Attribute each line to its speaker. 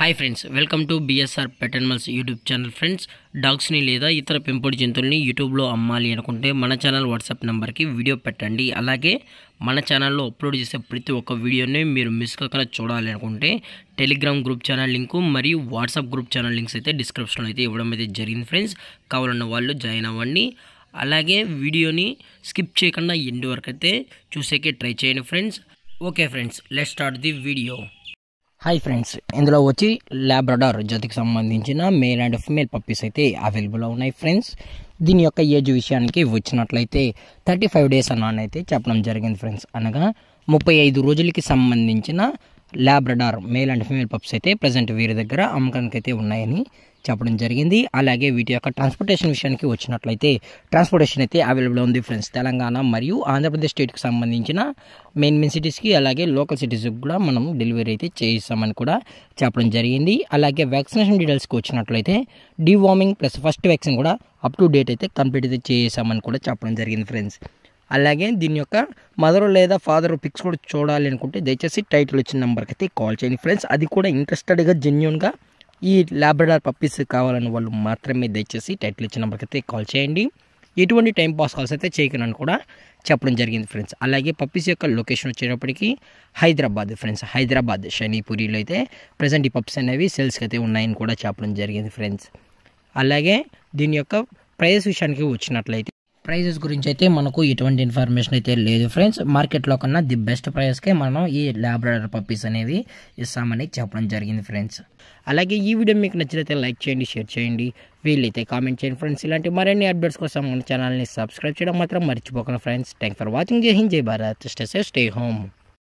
Speaker 1: Hi friends, welcome to BSR pet animals YouTube channel. Friends, డాగ్స్ని లేదా ఇతర పెంపుడు జంతువుల్ని యూట్యూబ్లో అమ్మాలి అనుకుంటే మన ఛానల్ వాట్సాప్ నెంబర్కి వీడియో పెట్టండి. అలాగే మన ఛానల్లో అప్లోడ్ చేసే ప్రతి ఒక్క వీడియోని మీరు మిస్ కాకుండా చూడాలి అనుకుంటే టెలిగ్రామ్ గ్రూప్ ఛానల్ లింకు మరియు వాట్సాప్ గ్రూప్ ఛానల్ లింక్స్ అయితే డిస్క్రిప్షన్లో అయితే ఇవ్వడం అయితే జరిగింది ఫ్రెండ్స్. కావాలన్న వాళ్ళు జాయిన్ అవ్వండి. అలాగే వీడియోని స్కిప్ చేయకుండా ఎండ్ వరకు అయితే చూసేకే ట్రై చేయండి friends. Okay friends, let's start the video. Hi friends, ఇందులో వచ్చి లాబ్రడార్ జాతికి సంబంధించిన మేల్ అండ్ ఫిమేల్ పప్పీస్ అయితే అవైలబుల్లో ఉన్నాయి ఫ్రెండ్స్. దీని యొక్క ఏజ్ విషయానికి వచ్చినట్లయితే 35 డేస్ అని అయితే చెప్పడం జరిగింది ఫ్రెండ్స్. అనగా 35 రోజులకి సంబంధించిన Labrador male and female pups అయితే ప్రజెంట్ వీరి దగ్గర అమ్మకానికి అయితే ఉన్నాయని చెప్పడం జరిగింది. అలాగే వీటి యొక్క ట్రాన్స్పోర్టేషన్ విషయానికి వచ్చినట్లయితే ట్రాన్స్పోర్టేషన్ అయితే అవైలబుల్ ఉంది ఫ్రెండ్స్. తెలంగాణ మరియు ఆంధ్రప్రదేశ్ స్టేట్కి సంబంధించిన మెయిన్ సిటీస్కి అలాగే లోకల్ సిటీస్కి కూడా మనం డెలివరీ అయితే చేయిస్తామని కూడా చెప్పడం జరిగింది. అలాగే వ్యాక్సినేషన్ డీటెయిల్స్కి వచ్చినట్లయితే డీవార్మింగ్ ప్లస్ ఫస్ట్ వ్యాక్సిన్ కూడా అప్ టు డేట్ అయితే కంప్లీట్ అయితే చేసామని కూడా చెప్పడం జరిగింది ఫ్రెండ్స్. అలాగే దీని యొక్క మదర్ లేదా ఫాదర్ పిక్స్ కూడా చూడాలి అనుకుంటే దయచేసి టైటిల్ వచ్చిన నెంబర్కి అయితే కాల్ చేయండి ఫ్రెండ్స్. అది కూడా ఇంట్రెస్టెడ్గా జెన్యూన్గా ఈ లాబ్రడార్ పప్పీస్ కావాలని వాళ్ళు మాత్రమే దయచేసి టైటిల్ ఇచ్చిన నెంబర్కి అయితే కాల్ చేయండి. ఎటువంటి టైం పాస్ కాల్స్ అయితే చేయకనని కూడా చెప్పడం జరిగింది ఫ్రెండ్స్. అలాగే పప్పీస్ యొక్క లొకేషన్ వచ్చేటప్పటికి హైదరాబాద్ ఫ్రెండ్స్. హైదరాబాద్ షనీపూరిలో అయితే ప్రజెంట్ ఈ పప్పీస్ అనేవి సేల్స్కి అయితే ఉన్నాయని కూడా చెప్పడం జరిగింది ఫ్రెండ్స్. అలాగే దీని యొక్క ప్రైస్ విషయానికి వచ్చినట్లయితే ప్రైజెస్ గురించి అయితే మనకు ఎటువంటి ఇన్ఫర్మేషన్ అయితే లేదు ఫ్రెండ్స్. మార్కెట్లో కన్నా ది బెస్ట్ ప్రైస్కే మనం ఈ లాబ్రడార్ పప్పీస్ అనేవి ఇస్తామని చెప్పడం జరిగింది ఫ్రెండ్స్. అలాగే ఈ వీడియో మీకు నచ్చినట్లయితే లైక్ చేయండి, షేర్ చేయండి, వీలైతే కామెంట్ చేయండి ఫ్రెండ్స్. ఇలాంటి మరిన్ని అప్డేట్స్ కోసం మన ఛానల్ని సబ్స్క్రైబ్ చేయడం మాత్రం మర్చిపోకండి ఫ్రెండ్స్. Thank for watching. జై హింద్, జై Bharat, stay safe, stay home.